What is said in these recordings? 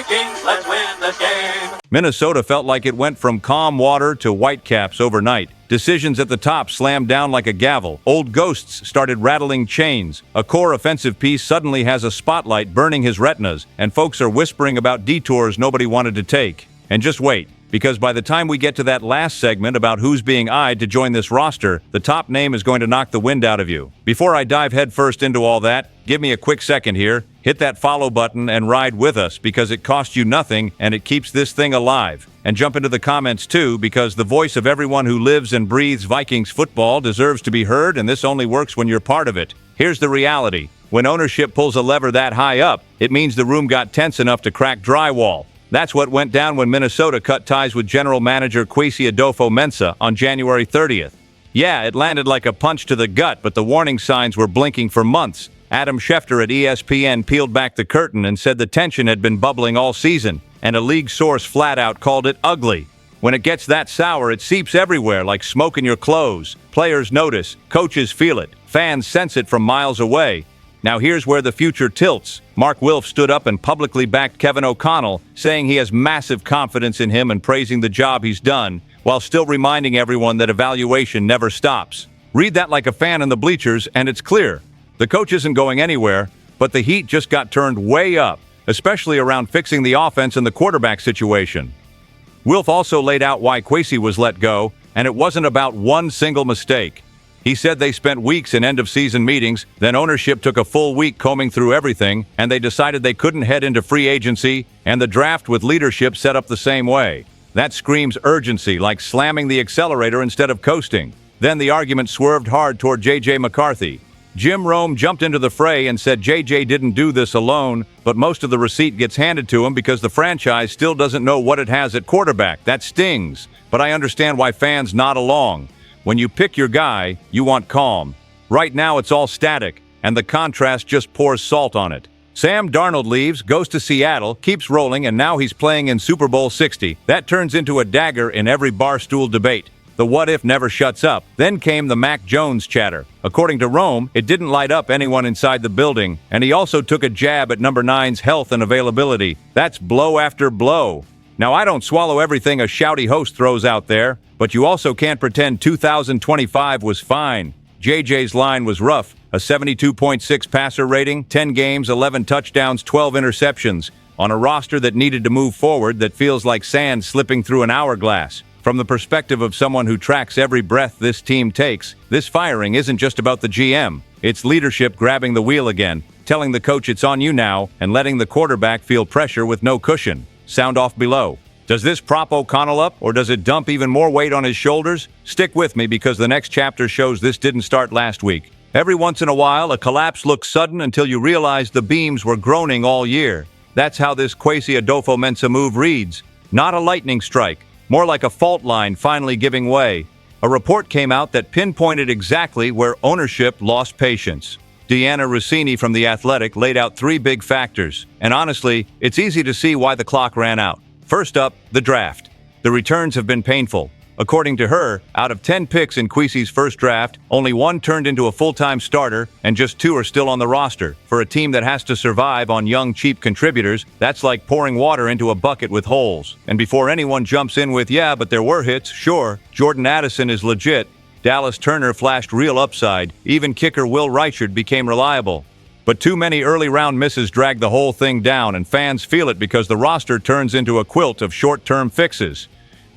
Vikings, let's win this game. Minnesota felt like it went from calm water to whitecaps overnight. Decisions at the top slammed down like a gavel. Old ghosts started rattling chains. A core offensive piece suddenly has a spotlight burning his retinas, and folks are whispering about detours nobody wanted to take. And just wait, because by the time we get to that last segment about who's being eyed to join this roster, the top name is going to knock the wind out of you. Before I dive headfirst into all that, give me a quick second here. Hit that follow button and ride with us because it costs you nothing and it keeps this thing alive. And jump into the comments too, because the voice of everyone who lives and breathes Vikings football deserves to be heard, and this only works when you're part of it. Here's the reality. When ownership pulls a lever that high up, it means the room got tense enough to crack drywall. That's what went down when Minnesota cut ties with general manager Kwesi Adolfo-Mensah on January 30th. Yeah, it landed like a punch to the gut, but the warning signs were blinking for months. Adam Schefter at ESPN peeled back the curtain and said the tension had been bubbling all season, and a league source flat out called it ugly. When it gets that sour, it seeps everywhere like smoke in your clothes. Players notice, coaches feel it, fans sense it from miles away. Now here's where the future tilts. Mark Wilf stood up and publicly backed Kevin O'Connell, saying he has massive confidence in him and praising the job he's done, while still reminding everyone that evaluation never stops. Read that like a fan in the bleachers, and it's clear. The coach isn't going anywhere, but the heat just got turned way up, especially around fixing the offense and the quarterback situation. Wilf also laid out why Kwesi was let go, and it wasn't about one single mistake. He said they spent weeks in end-of-season meetings, then ownership took a full week combing through everything, and they decided they couldn't head into free agency, and the draft with leadership set up the same way. That screams urgency, like slamming the accelerator instead of coasting. Then the argument swerved hard toward J.J. McCarthy. Jim Rome jumped into the fray and said J.J. didn't do this alone, but most of the receipt gets handed to him because the franchise still doesn't know what it has at quarterback. That stings, but I understand why fans nod along. When you pick your guy, you want calm. Right now it's all static, and the contrast just pours salt on it. Sam Darnold leaves, goes to Seattle, keeps rolling, and now he's playing in Super Bowl 60. That turns into a dagger in every barstool debate. The what-if never shuts up. Then came the Mac Jones chatter. According to Rome, it didn't light up anyone inside the building, and he also took a jab at number 9's health and availability. That's blow after blow. Now, I don't swallow everything a shouty host throws out there, but you also can't pretend 2025 was fine. JJ's line was rough, a 72.6 passer rating, 10 games, 11 touchdowns, 12 interceptions, on a roster that needed to move forward that feels like sand slipping through an hourglass. From the perspective of someone who tracks every breath this team takes, this firing isn't just about the GM. It's leadership grabbing the wheel again, telling the coach it's on you now, and letting the quarterback feel pressure with no cushion. Sound off below. Does this prop O'Connell up, or does it dump even more weight on his shoulders? Stick with me because the next chapter shows this didn't start last week. Every once in a while, a collapse looks sudden until you realize the beams were groaning all year. That's how this Kwesi Adolfo-Mensah move reads. Not a lightning strike, more like a fault line finally giving way. A report came out that pinpointed exactly where ownership lost patience. Deanna Rossini from The Athletic laid out 3 big factors, and honestly, it's easy to see why the clock ran out. First up, the draft. The returns have been painful. According to her, out of 10 picks in Kwesi's first draft, only 1 turned into a full-time starter, and just 2 are still on the roster. For a team that has to survive on young, cheap contributors, that's like pouring water into a bucket with holes. And before anyone jumps in with, yeah, but there were hits, sure, Jordan Addison is legit, Dallas Turner flashed real upside, even kicker Will Reichard became reliable. But too many early-round misses drag the whole thing down, and fans feel it because the roster turns into a quilt of short-term fixes.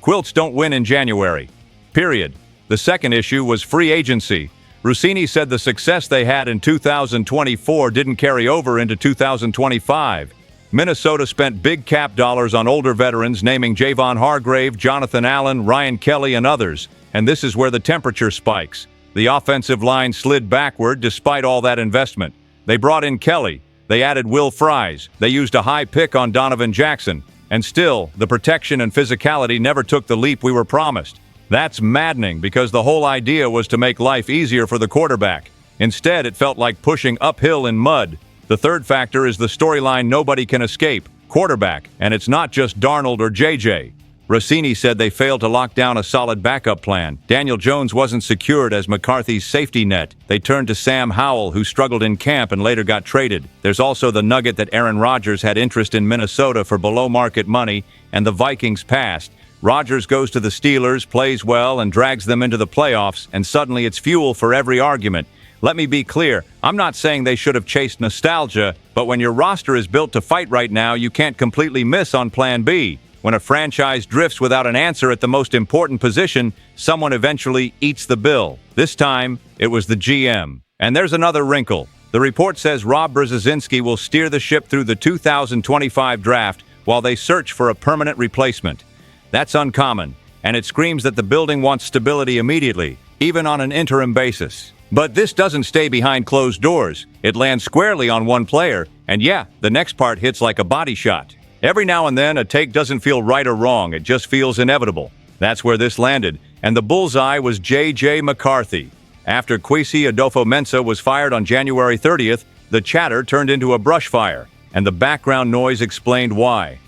Quilts don't win in January. Period. The second issue was free agency. Rossini said the success they had in 2024 didn't carry over into 2025. Minnesota spent big cap dollars on older veterans, naming Javon Hargrave, Jonathan Allen, Ryan Kelly, and others. And this is where the temperature spikes. The offensive line slid backward despite all that investment. They brought in Kelly. They added Will Fries. They used a high pick on Donovan Jackson. And still, the protection and physicality never took the leap we were promised. That's maddening because the whole idea was to make life easier for the quarterback. Instead, it felt like pushing uphill in mud. The third factor is the storyline nobody can escape, quarterback, and it's not just Darnold or JJ. Rossini said they failed to lock down a solid backup plan. Daniel Jones wasn't secured as McCarthy's safety net. They turned to Sam Howell, who struggled in camp and later got traded. There's also the nugget that Aaron Rodgers had interest in Minnesota for below-market money, and the Vikings passed. Rodgers goes to the Steelers, plays well, and drags them into the playoffs, and suddenly it's fuel for every argument. Let me be clear, I'm not saying they should have chased nostalgia, but when your roster is built to fight right now, you can't completely miss on Plan B. When a franchise drifts without an answer at the most important position, someone eventually eats the bill. This time, it was the GM. And there's another wrinkle. The report says Rob Brzezinski will steer the ship through the 2025 draft while they search for a permanent replacement. That's uncommon, and it screams that the building wants stability immediately, even on an interim basis. But this doesn't stay behind closed doors. It lands squarely on one player, and yeah, the next part hits like a body shot. Every now and then, a take doesn't feel right or wrong, it just feels inevitable. That's where this landed, and the bullseye was J.J. McCarthy. After Kwesi Adofo-Mensah was fired on January 30th, the chatter turned into a brush fire, and the background noise explained why.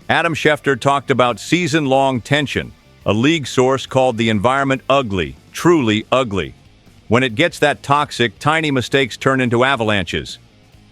Adam Schefter talked about season-long tension. A league source called the environment ugly, truly ugly. When it gets that toxic, tiny mistakes turn into avalanches.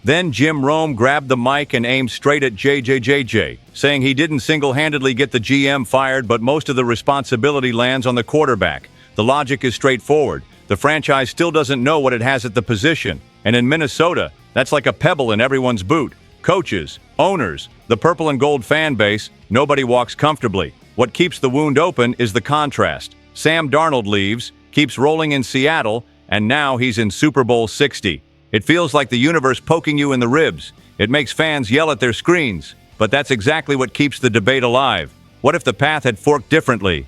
Then Jim Rome grabbed the mic and aimed straight at JJJJ, saying he didn't single-handedly get the GM fired, but most of the responsibility lands on the quarterback. The logic is straightforward. The franchise still doesn't know what it has at the position. And in Minnesota, that's like a pebble in everyone's boot. Coaches, owners, the purple and gold fan base, nobody walks comfortably. What keeps the wound open is the contrast. Sam Darnold leaves, keeps rolling in Seattle, and now he's in Super Bowl 60. It feels like the universe poking you in the ribs. It makes fans yell at their screens. But that's exactly what keeps the debate alive. What if the path had forked differently?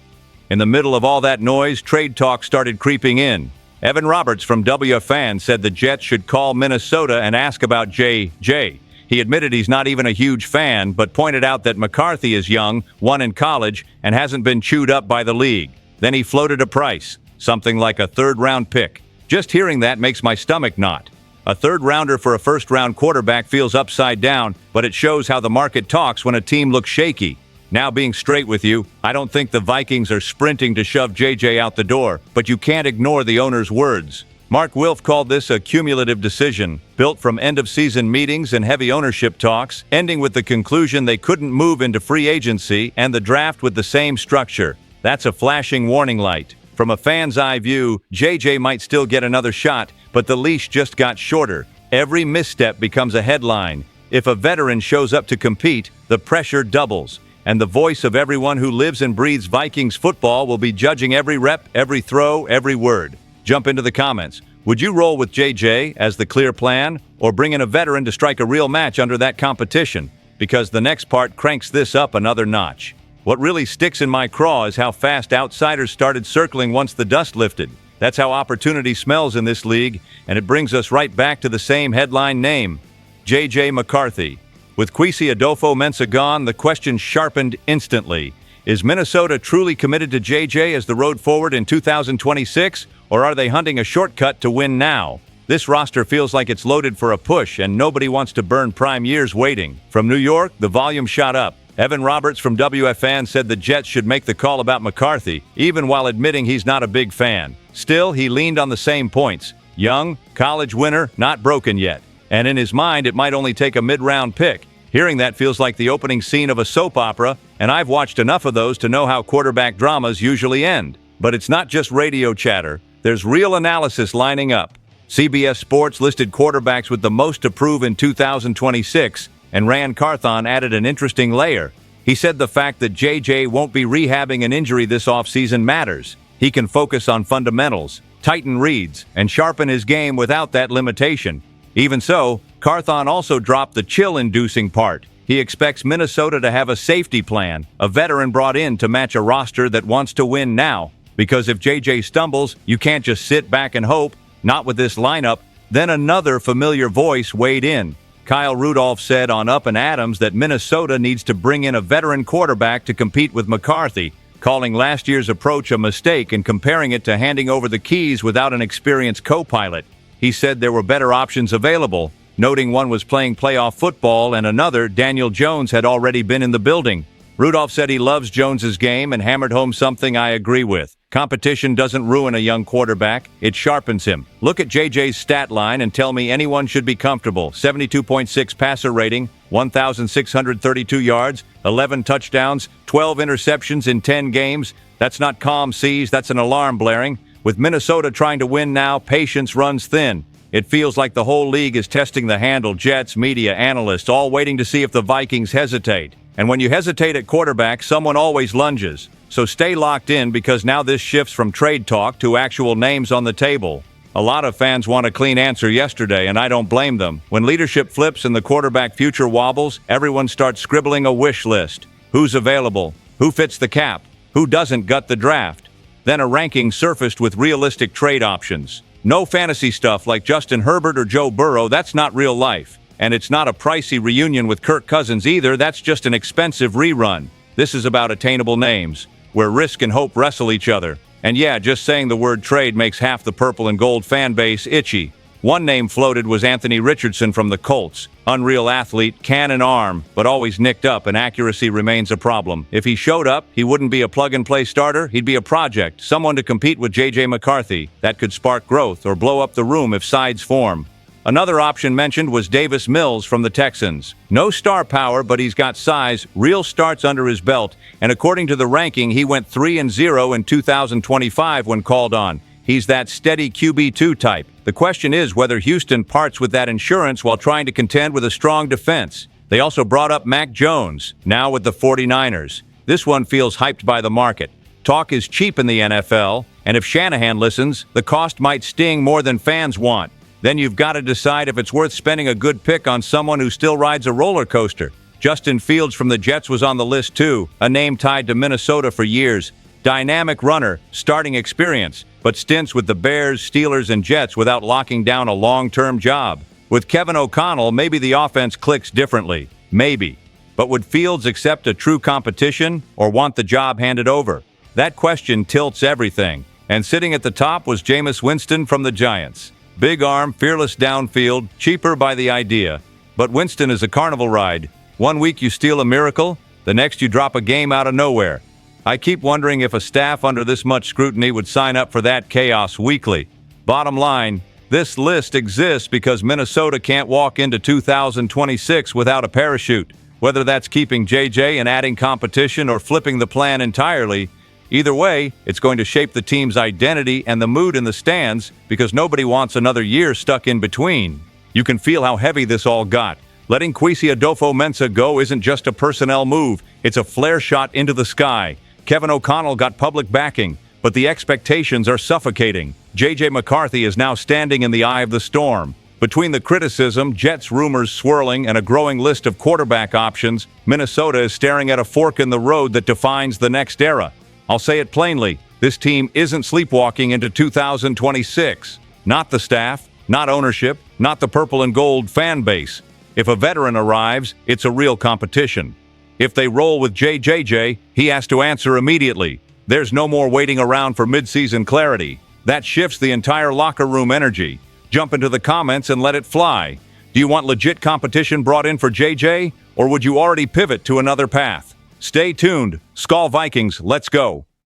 In the middle of all that noise, trade talk started creeping in. Evan Roberts from WFAN said the Jets should call Minnesota and ask about J.J. He admitted he's not even a huge fan, but pointed out that McCarthy is young, won in college, and hasn't been chewed up by the league. Then he floated a price, something like a third-round pick. Just hearing that makes my stomach knot. A third-rounder for a first-round quarterback feels upside down, but it shows how the market talks when a team looks shaky. Now, being straight with you, I don't think the Vikings are sprinting to shove JJ out the door, but you can't ignore the owner's words. Mark Wilf called this a cumulative decision, built from end-of-season meetings and heavy ownership talks, ending with the conclusion they couldn't move into free agency and the draft with the same structure. That's a flashing warning light. From a fan's eye view, JJ might still get another shot, but the leash just got shorter. Every misstep becomes a headline. If a veteran shows up to compete, the pressure doubles. And the voice of everyone who lives and breathes Vikings football will be judging every rep, every throw, every word. Jump into the comments. Would you roll with JJ as the clear plan, or bring in a veteran to strike a real match under that competition? Because the next part cranks this up another notch. What really sticks in my craw is how fast outsiders started circling once the dust lifted. That's how opportunity smells in this league, and it brings us right back to the same headline name, J.J. McCarthy. With Kwesi Adofo-Mensah gone, the question sharpened instantly. Is Minnesota truly committed to J.J. as the road forward in 2026, or are they hunting a shortcut to win now? This roster feels like it's loaded for a push, and nobody wants to burn prime years waiting. From New York, the volume shot up. Evan Roberts from WFAN said the Jets should make the call about McCarthy, even while admitting he's not a big fan. Still, he leaned on the same points. Young, college winner, not broken yet. And in his mind, it might only take a mid-round pick. Hearing that feels like the opening scene of a soap opera, and I've watched enough of those to know how quarterback dramas usually end. But it's not just radio chatter. There's real analysis lining up. CBS Sports listed quarterbacks with the most to prove in 2026, and Ran Carthon added an interesting layer. He said the fact that JJ won't be rehabbing an injury this offseason matters. He can focus on fundamentals, tighten reads, and sharpen his game without that limitation. Even so, Carthon also dropped the chill-inducing part. He expects Minnesota to have a safety plan, a veteran brought in to match a roster that wants to win now. Because if JJ stumbles, you can't just sit back and hope, not with this lineup. Then another familiar voice weighed in. Kyle Rudolph said on Up and Adams that Minnesota needs to bring in a veteran quarterback to compete with McCarthy, calling last year's approach a mistake and comparing it to handing over the keys without an experienced co-pilot. He said there were better options available, noting one was playing playoff football and another, Daniel Jones, had already been in the building. Rudolph said he loves Jones's game and hammered home something I agree with. Competition doesn't ruin a young quarterback, it sharpens him. Look at JJ's stat line and tell me anyone should be comfortable. 72.6 passer rating, 1,632 yards, 11 touchdowns, 12 interceptions in 10 games. That's not calm seas, that's an alarm blaring. With Minnesota trying to win now, patience runs thin. It feels like the whole league is testing the handle, Jets, media, analysts, all waiting to see if the Vikings hesitate. And when you hesitate at quarterback, someone always lunges. So stay locked in because now this shifts from trade talk to actual names on the table. A lot of fans want a clean answer yesterday, and I don't blame them. When leadership flips and the quarterback future wobbles, everyone starts scribbling a wish list. Who's available? Who fits the cap? Who doesn't gut the draft? Then a ranking surfaced with realistic trade options. No fantasy stuff like Justin Herbert or Joe Burrow, that's not real life. And it's not a pricey reunion with Kirk Cousins either, that's just an expensive rerun. This is about attainable names, where risk and hope wrestle each other. And yeah, just saying the word trade makes half the purple and gold fan base itchy. One name floated was Anthony Richardson from the Colts. Unreal athlete, cannon arm, but always nicked up and accuracy remains a problem. If he showed up, he wouldn't be a plug-and-play starter, he'd be a project, someone to compete with J.J. McCarthy. That could spark growth or blow up the room if sides form. Another option mentioned was Davis Mills from the Texans. No star power, but he's got size, real starts under his belt, and according to the ranking, he went 3-0 in 2025 when called on. He's that steady QB2 type. The question is whether Houston parts with that insurance while trying to contend with a strong defense. They also brought up Mac Jones, now with the 49ers. This one feels hyped by the market. Talk is cheap in the NFL, and if Shanahan listens, the cost might sting more than fans want. Then you've got to decide if it's worth spending a good pick on someone who still rides a roller coaster. Justin Fields from the Jets was on the list too, a name tied to Minnesota for years. Dynamic runner, starting experience, but stints with the Bears, Steelers, and Jets without locking down a long-term job. With Kevin O'Connell, maybe the offense clicks differently. Maybe. But would Fields accept a true competition or want the job handed over? That question tilts everything. And sitting at the top was Jameis Winston from the Giants. Big arm, fearless downfield, cheaper by the idea. But Winston is a carnival ride. One week you steal a miracle, the next you drop a game out of nowhere. I keep wondering if a staff under this much scrutiny would sign up for that chaos weekly. Bottom line, this list exists because Minnesota can't walk into 2026 without a parachute. Whether that's keeping JJ and adding competition or flipping the plan entirely, either way, it's going to shape the team's identity and the mood in the stands because nobody wants another year stuck in between. You can feel how heavy this all got. Letting Kwesi Adofo-Mensah go isn't just a personnel move, it's a flare shot into the sky. Kevin O'Connell got public backing, but the expectations are suffocating. J.J. McCarthy is now standing in the eye of the storm. Between the criticism, Jets rumors swirling, and a growing list of quarterback options, Minnesota is staring at a fork in the road that defines the next era. I'll say it plainly, this team isn't sleepwalking into 2026. Not the staff, not ownership, not the purple and gold fan base. If a veteran arrives, it's a real competition. If they roll with JJJ, he has to answer immediately. There's no more waiting around for midseason clarity. That shifts the entire locker room energy. Jump into the comments and let it fly. Do you want legit competition brought in for JJ, or would you already pivot to another path? Stay tuned. SKOL Vikings, let's go.